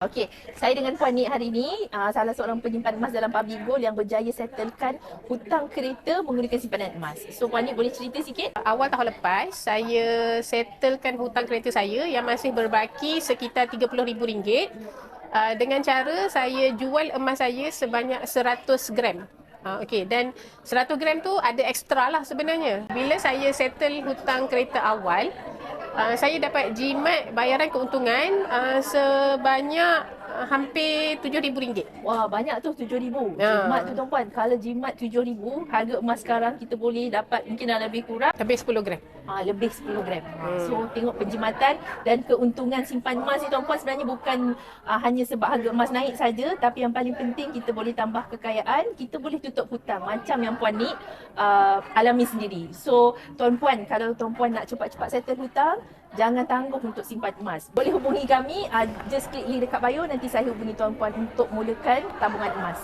Okey, saya dengan Puan Nik hari ini salah seorang penyimpan emas dalam Public Gold yang berjaya settlekan hutang kereta menggunakan simpanan emas. So Puan Nik boleh cerita sikit? Awal tahun lepas, saya settlekan hutang kereta saya yang masih berbaki sekitar RM30,000 dengan cara saya jual emas saya sebanyak 100 gram. Okey, dan 100 gram tu ada ekstra lah sebenarnya. Bila saya settle hutang kereta awal, saya dapat jimat bayaran keuntungan sebanyak hampir RM7,000. Wah, banyak tu 7,000. Ya. Jimat tu tuan-puan, kalau jimat 7,000, harga emas sekarang kita boleh dapat mungkin dah lebih kurang Lebih 10 gram. lebih 10 gram. So tengok penjimatan dan keuntungan simpan emas ni tuan-puan sebenarnya bukan hanya sebab harga emas naik saja, tapi yang paling penting kita boleh tambah kekayaan, kita boleh tutup hutang macam yang Puan Nik alami sendiri. So tuan-puan, kalau tuan-puan nak cepat-cepat settle hutang, jangan tangguh untuk simpan emas. Boleh hubungi kami, just klik link dekat bio, nanti saya hubungi tuan-puan untuk mulakan tabungan emas.